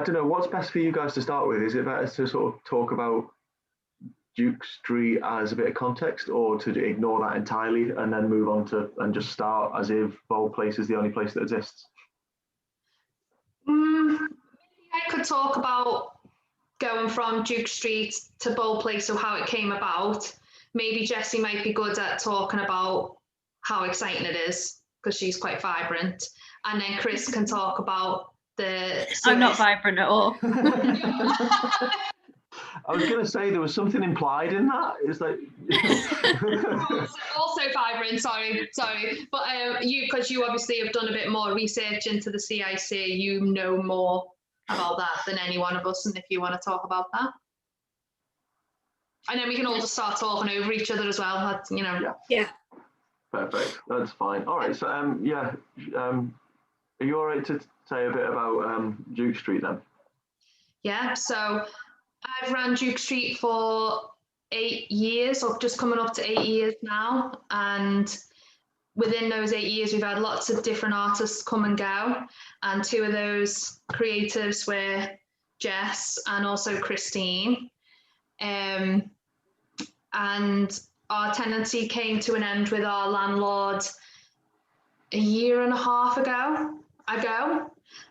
I don't know, what's best for you guys to start with? Is it better to sort of talk about Duke Street as a bit of context, or to ignore that entirely and then move on to and just start as if Bold Place is the only place that exists? I could talk about going from Duke Street to Bold Place, so how it came about. Maybe Jessie might be good at talking about how exciting it is, because she's quite vibrant. And then Chris can talk about the... I'm not vibrant at all. I was going to say there was something implied in that. It's like also vibrant. Sorry, but you, because you obviously have done a bit more research into the CIC, you know more about that than any one of us. And if you want to talk about that, and then we can all just start talking over each other as well. That's, you know. Yeah. Perfect. That's fine. All right. So are you all right to say a bit about Duke Street then? Yeah. So I've ran Duke Street for 8 years, or just coming up to 8 years now. And within those 8 years, we've had lots of different artists come and go. And two of those creatives were Jess and also Christine. And our tenancy came to an end with our landlord a year and a half ago,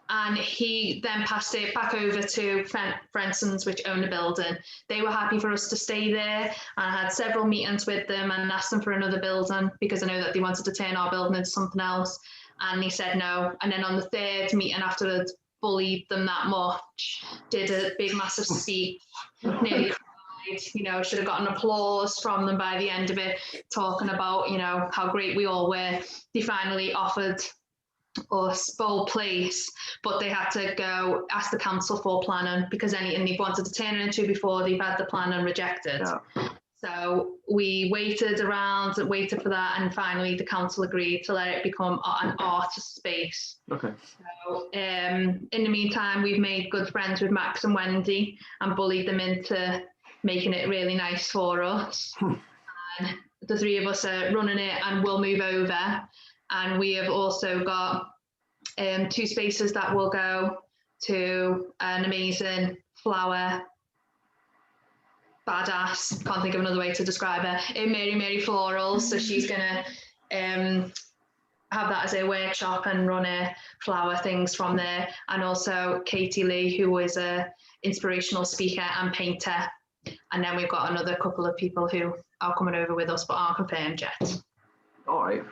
and he then passed it back over to Frensons, which own the building. They were happy for us to stay there, and I had several meetings with them and asked them for another building, because I know that they wanted to turn our building into something else, and he said no. And then on the third meeting after I'd bullied them that much, did a big massive speech, nearly cried, you know, should have gotten applause from them by the end of it, talking about, you know, how great we all were. They finally offered us Bold Place, but they had to go ask the council for planning, because anything they wanted to turn it into before, they've had the planning rejected. Yeah. So we waited for that, and finally the council agreed to let it become an art space. Okay. So in the meantime, we've made good friends with Max and Wendy and bullied them into making it really nice for us. And the three of us are running it, and we'll move over. And we have also got 2 spaces that will go to an amazing flower badass, can't think of another way to describe her, in Mary Florals. So she's gonna have that as a workshop and run flower things from there. And also Katie Lee, who is a inspirational speaker and painter. And then we've got another couple of people who are coming over with us but aren't confirmed yet. All right.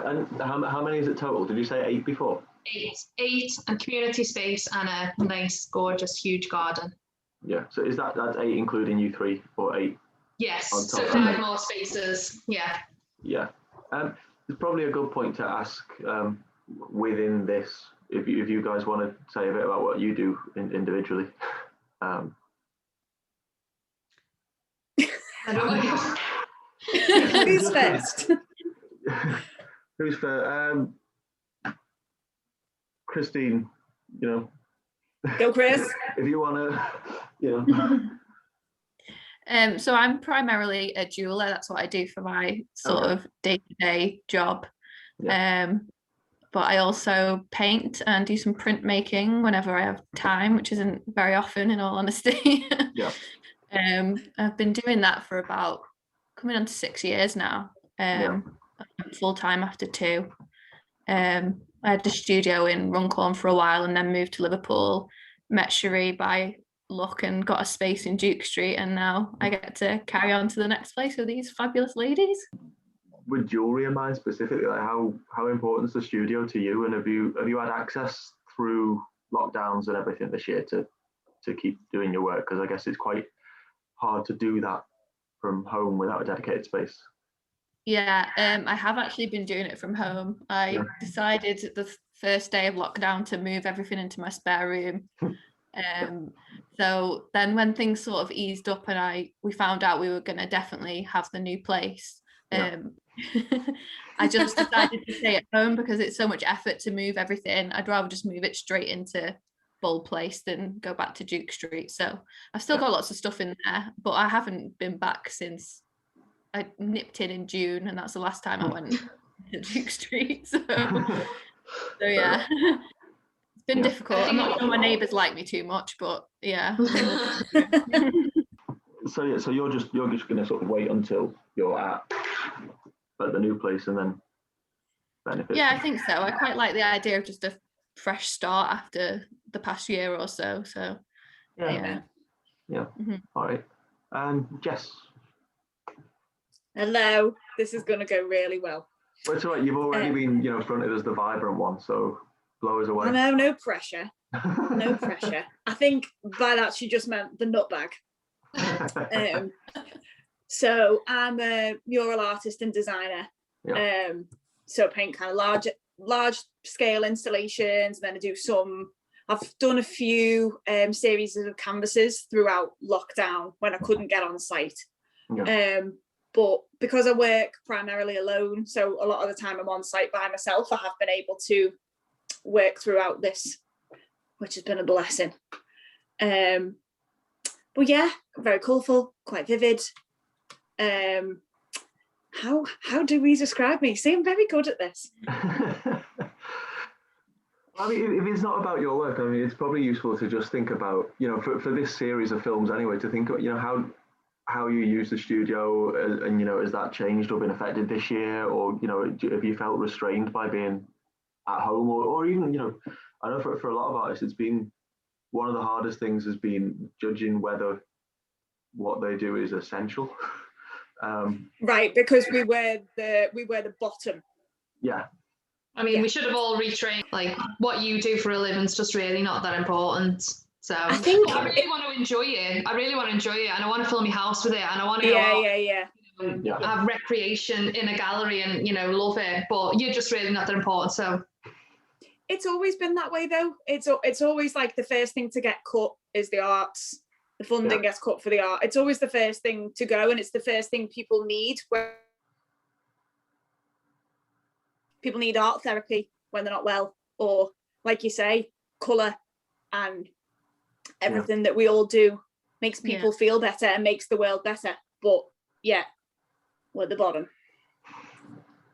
And how many is it total? Did you say 8 before? 8, and community space and a nice, gorgeous, huge garden. Yeah. So that's 8 including you 3, or 8? Yes. So 5 more spaces. Yeah. Yeah. It's probably a good point to ask within this, if you guys want to say a bit about what you do individually. I don't know. Who's first? Who's first? Christine, you know. Go, Chris. If you want to, you know. So I'm primarily a jeweler. That's what I do for my sort of day-to-day job. Yeah. But I also paint and do some printmaking whenever I have time, which isn't very often, in all honesty. Yeah. I've been doing that for about coming on to 6 years now. Full time after 2. I had a studio in Runcorn for a while, and then moved to Liverpool. Met Cherie by luck and got a space in Duke Street, and now I get to carry on to the next place with these fabulous ladies. With jewellery in mind specifically, like how important is the studio to you, and have you had access through lockdowns and everything this year to keep doing your work? Because I guess it's quite hard to do that from home without a dedicated space. Yeah, I have actually been doing it from home. I decided the first day of lockdown to move everything into my spare room. So then when things sort of eased up and we found out we were going to definitely have the new place, I just decided to stay at home, because it's so much effort to move everything. I'd rather just move it straight into Bold Place than go back to Duke Street. So I've still got lots of stuff in there, but I haven't been back since I nipped in June, and that's the last time I went to Duke Street. So yeah. It's been difficult. I'm not sure my neighbours like me too much, but yeah. So you're just going to sort of wait until you're at the new place and then benefit. Yeah, I think so. I quite like the idea of just a fresh start after the past year or so. So yeah. Mm-hmm. All right. Jess. Hello. This is going to go really well. Well, it's all right. You've already been, fronted as the vibrant one, so blow us away. I know, no pressure. No pressure. I think by that she just meant the nutbag. So I'm a mural artist and designer. Yeah. So paint kind of large scale installations, and then I've done a few series of canvases throughout lockdown when I couldn't get on site. Yeah. But because I work primarily alone, so a lot of the time I'm on site by myself, I have been able to work throughout this, which has been a blessing. But yeah, very colourful, quite vivid. How do we describe me? See, I'm very good at this. I mean, if it's not about your work, I mean, it's probably useful to just think about, for this series of films anyway, to think of, how you use the studio and has that changed or been affected this year, or, have you felt restrained by being at home or even, I know for a lot of artists, it's been one of the hardest things has been judging whether what they do is essential. Right, because we were the bottom. Yeah. I mean, we should have all retrained. Like, what you do for a living's just really not that important. So I think I really want to enjoy it. I really want to enjoy it, and I want to fill my house with it, and I want to go out, have recreation in a gallery, and love it. But you're just really not that important. So it's always been that way, though. It's always like the first thing to get cut is the arts. The funding gets cut for the art. It's always the first thing to go, and it's the first thing people need. People need art therapy when they're not well, or like you say, colour and everything that we all do makes people feel better and makes the world better. But we're at the bottom.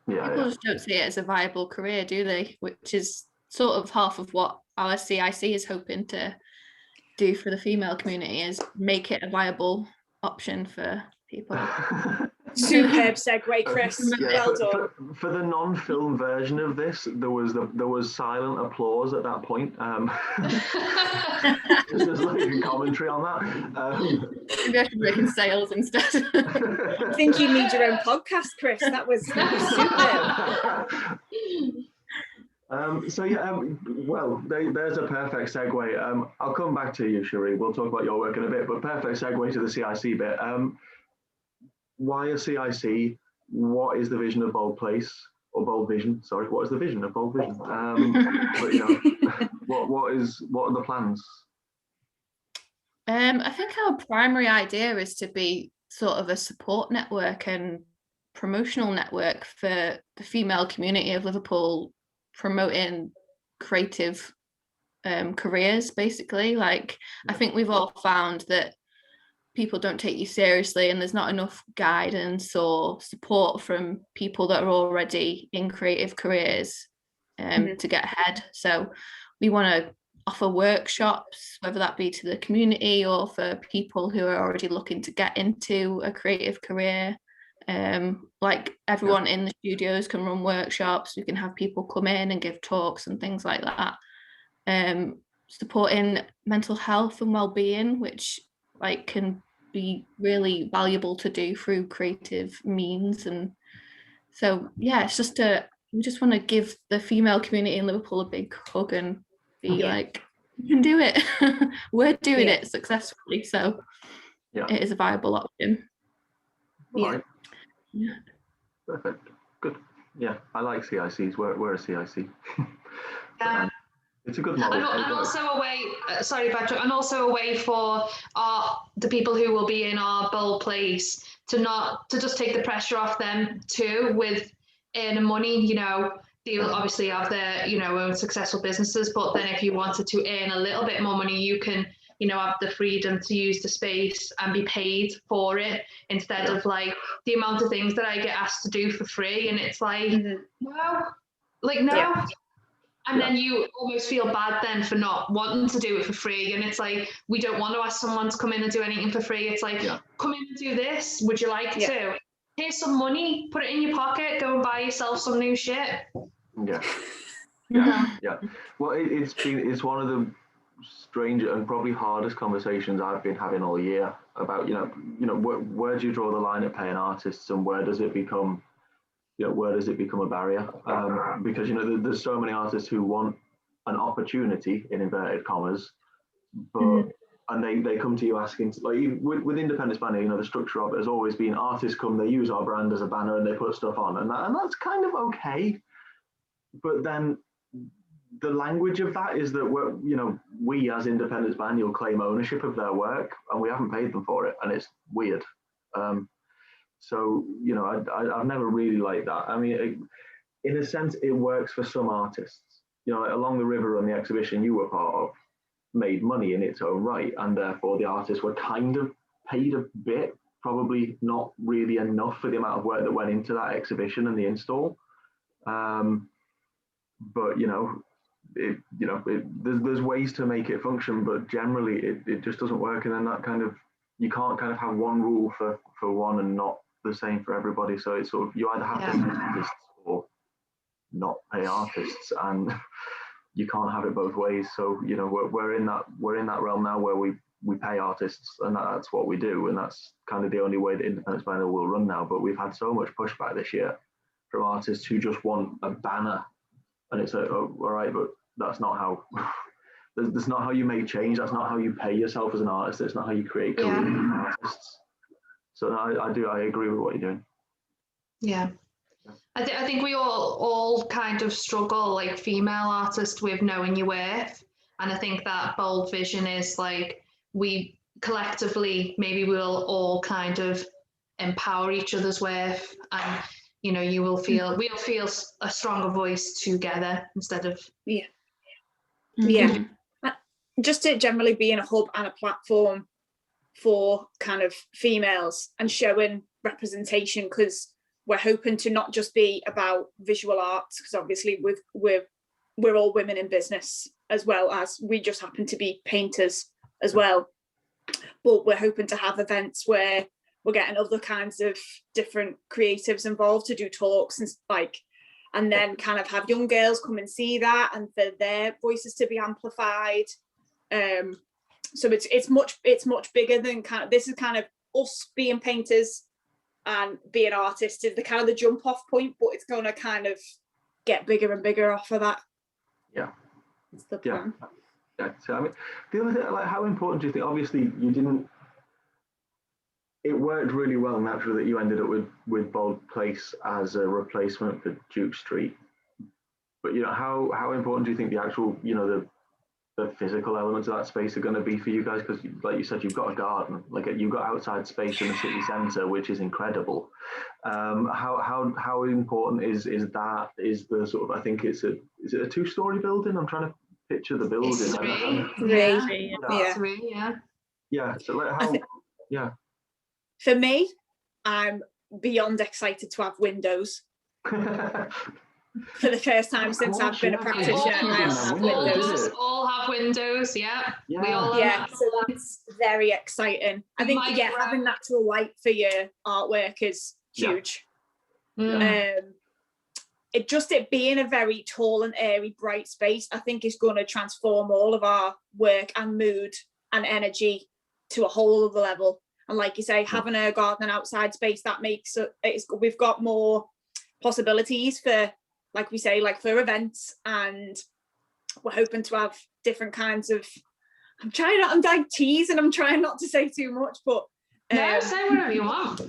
People just don't see it as a viable career, do they? Which is sort of half of what our CIC is hoping to do for the female community, is make it a viable option for people. Superb segue, Chris. Well done. For the non-film version of this, there was silent applause at that point. There's like a commentary on that. Maybe I should work in sales instead. I think you need your own podcast, Chris. That was superb. Well, there's a perfect segue. I'll come back to you, Cherie. We'll talk about your work in a bit, but perfect segue to the CIC bit. Why a CIC? What is the vision of Bold Place or Bold Vision? Sorry, what is the vision of Bold Vision? But what are the plans? I think our primary idea is to be sort of a support network and promotional network for the female community of Liverpool, promoting creative careers, basically. Like, I think we've all found that people don't take you seriously, and there's not enough guidance or support from people that are already in creative careers to get ahead. So we want to offer workshops, whether that be to the community or for people who are already looking to get into a creative career. Like, everyone in the studios can run workshops. We can have people come in and give talks and things like that. Supporting mental health and well-being, which can be really valuable to do through creative means. And so it's just we just want to give the female community in Liverpool a big hug and be like, you can do it. We're doing it successfully, so it is a viable option. Right. Perfect. Good. I like CICs. We're a CIC. It's a good model. And also a way, sorry, Patrick, and also a way for the people who will be in our Bold Place to just take the pressure off them too with earning money. They obviously have their own successful businesses, but then if you wanted to earn a little bit more money, you can have the freedom to use the space and be paid for it, instead of like the amount of things that I get asked to do for free, and it's like no. And then you almost feel bad then for not wanting to do it for free. And it's like, we don't want to ask someone to come in and do anything for free. It's like, come in and do this. Would you like to? Here's some money, put it in your pocket, go and buy yourself some new shit. Yeah. Well, it's one of the stranger and probably hardest conversations I've been having all year about, where do you draw the line at paying artists, and where does it become a barrier? Because there's so many artists who want an opportunity in inverted commas, but and they come to you asking, like, with independent banning, the structure of it has always been artists come, they use our brand as a banner and they put stuff on, and that's kind of okay. But then the language of that is that we as independent Biennial claim ownership of their work, and we haven't paid them for it, and it's weird. So I've never really liked that. I mean, in a sense, it works for some artists. Along the River and the exhibition you were part of made money in its own right, and therefore the artists were kind of paid a bit, probably not really enough for the amount of work that went into that exhibition and the install. But there's ways to make it function, but generally it just doesn't work. And then that kind of, you can't kind of have one rule for one and not the same for everybody. So it's sort of, you either have to pay artists or not pay artists, and you can't have it both ways. So we're in that realm now where we pay artists, and that's what we do, and that's kind of the only way that Independence Biennial will run now. But we've had so much pushback this year from artists who just want a banner, and it's like, oh, all right, but that's not how. That's not how you make change. That's not how you pay yourself as an artist. It's not how you create careers as artists. So I agree with what you're doing. Yeah. I think we all kind of struggle, like female artists, with knowing your worth. And I think that Bold Vision is like, we collectively, maybe we'll all kind of empower each other's worth, and we'll feel a stronger voice together instead of just to generally being a hub and a platform for kind of females and showing representation, because we're hoping to not just be about visual arts, because obviously we're all women in business, as well as we just happen to be painters as well, but we're hoping to have events where we're getting other kinds of different creatives involved to do talks and then kind of have young girls come and see that, and for their voices to be amplified. So it's much bigger than this is kind of us being painters and being artists is the kind of the jump off point, but it's going to kind of get bigger and bigger off of that. Yeah. That's the plan. Yeah. So I mean, the other thing, like, how important do you think? Obviously, it worked really well naturally that you ended up with Bold Place as a replacement for Duke Street. But how important do you think the actual the physical elements of that space are going to be for you guys? Because like you said, you've got a garden, like you've got outside space in the city centre, which is incredible. How important is that? Is the sort of, I think is it a 2-story building? I'm trying to picture the building. It's three. Yeah. So like For me, I'm beyond excited to have windows. For the first time since I've been a practitioner, all have windows. Yeah. We all so that's very exciting. I think having natural light for your artwork is huge. It being a very tall and airy, bright space, I think is going to transform all of our work and mood and energy to a whole other level. And like you say, having a garden and outside space, that makes we've got more possibilities for, like we say, like for events, and we're hoping to have different kinds of. I'm like teasing. I'm trying not to say too much, but no, say whatever you want.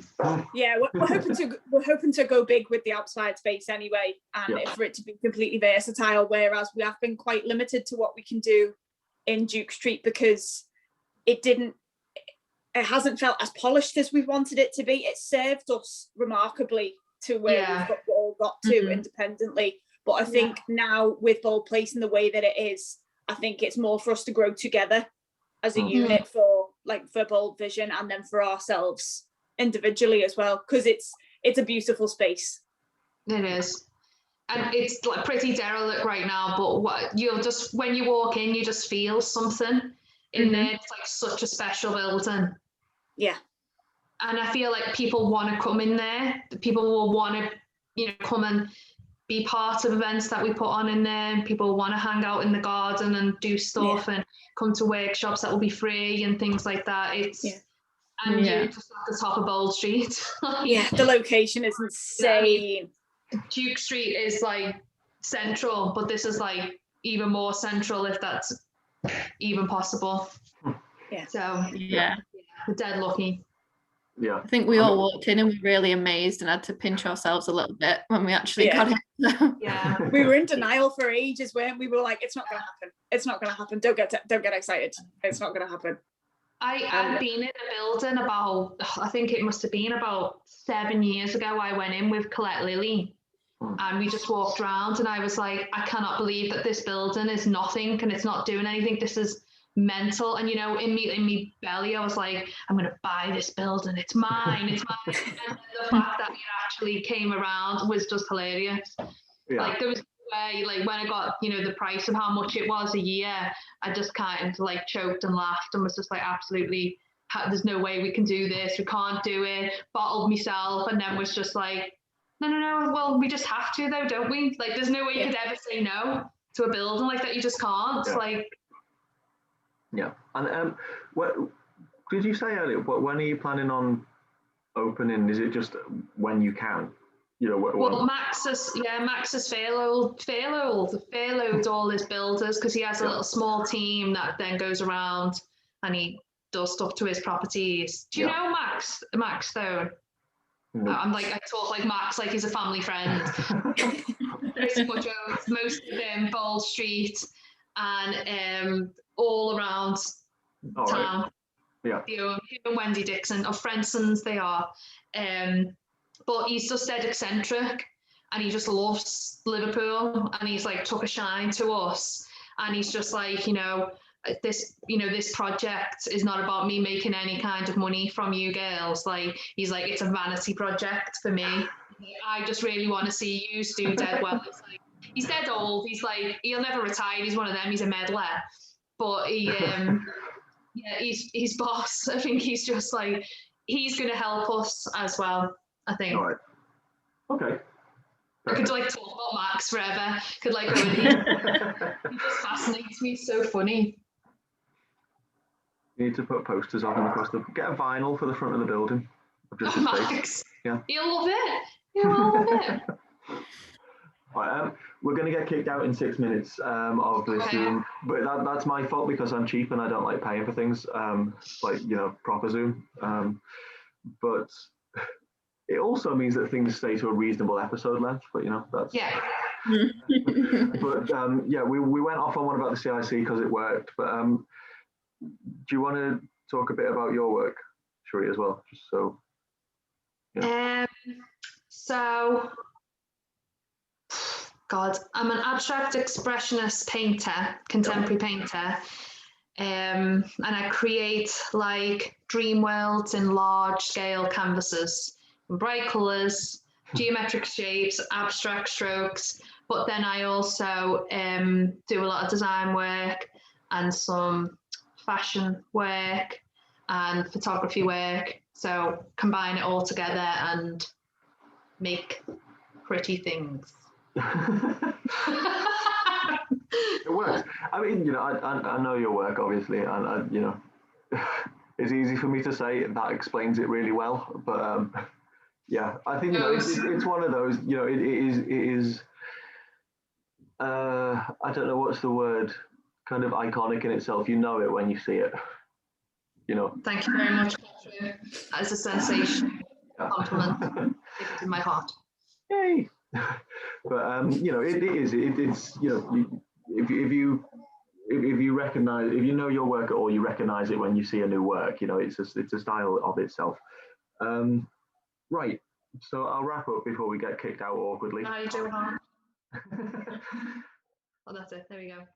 Yeah, we're hoping to go big with the outside space anyway, and for it to be completely versatile. Whereas we have been quite limited to what we can do in Duke Street, because it hasn't felt as polished as we wanted it to be. It served us remarkably to where we've all got to independently. But I think now with Bold Place and the way that it is, I think it's more for us to grow together as a unit for Bold Vision, and then for ourselves individually as well, because it's a beautiful space. It is. and it's like pretty derelict right now, but when you walk in, you just feel something in there. It's like such a special building. Yeah. And I feel like people want to come in there. People will want to, come and be part of events that we put on in there. People want to hang out in the garden and do stuff and come to workshops that will be free and things like that. You're just at the top of Bold Street. The location is insane. Duke Street is like central, but this is like even more central, if that's even possible. Yeah. So we're dead lucky. Yeah. I think we all walked in and we were really amazed and had to pinch ourselves a little bit when we actually got it. Yeah. We were in denial for ages, weren't we? We were like, it's not going to happen. It's not going to happen. Don't get excited. It's not going to happen. I've been in a building about, I think it must have been about 7 years ago. I went in with Colette Lilly and we just walked around and I was like, I cannot believe that this building is nothing and it's not doing anything. This is mental. And in me belly I was like, I'm gonna buy this building, it's mine. And the fact that it actually came around was just hilarious. Like there was way, like when I got the price of how much it was a year, I just kind of like choked and laughed and was just like, absolutely, there's no way we can do this, we can't do it. Bottled myself and then was just like, no, well, we just have to though, don't we? Like there's no way you could ever say no to a building like that. You just can't. And what did you say earlier? When are you planning on opening? Is it just when you can? Well, Max has furloughed all his builders because he has a little small team that then goes around and he does stuff to his properties. Do you know Max Stone? No. I talk like Max, like he's a family friend. Pretty much owns most of Bold Street and all around town. Right. Yeah. Him and Wendy Dixon of Frensons, they are. But he's just dead eccentric and he just loves Liverpool and he's like took a shine to us and he's just like, this project is not about me making any kind of money from you girls. Like he's like, it's a vanity project for me. I just really want to see you do dead well. It's like, he's dead old. He's like, he'll never retire. He's one of them. He's a meddler. But he, he's boss. I think he's just like, he's going to help us as well, I think. All right. Okay. I could talk about Max forever. Could go in here. He just fascinates me. So funny. You need to put posters on across get a vinyl for the front of the building. Max. Yeah. You'll love it. You'll love it. Right, we're going to get kicked out in 6 minutes of this Zoom, but that's my fault because I'm cheap and I don't like paying for things proper Zoom. But it also means that things stay to a reasonable episode length. But that's But we went off on one about the CIC because it worked. But do you want to talk a bit about your work, Cherie, as well? Just so. Yeah. God, I'm an abstract expressionist painter, contemporary painter, and I create dream worlds in large scale canvases, bright colours, geometric shapes, abstract strokes, but then I also do a lot of design work and some fashion work and photography work, so combine it all together and make pretty things. It works. I mean, I know your work, obviously, and it's easy for me to say that explains it really well. But I think it's one of those. It is. I don't know what's the word. Kind of iconic in itself. You know it when you see it. Thank you very much, Catherine. That is a sensation. Compliment. It's in my heart. Yay. But it's if you recognize, if you know your work at all, you recognize it when you see a new work. It's a style of itself. Right. So I'll wrap up before we get kicked out awkwardly. No, you do not. Well, that's it. There we go.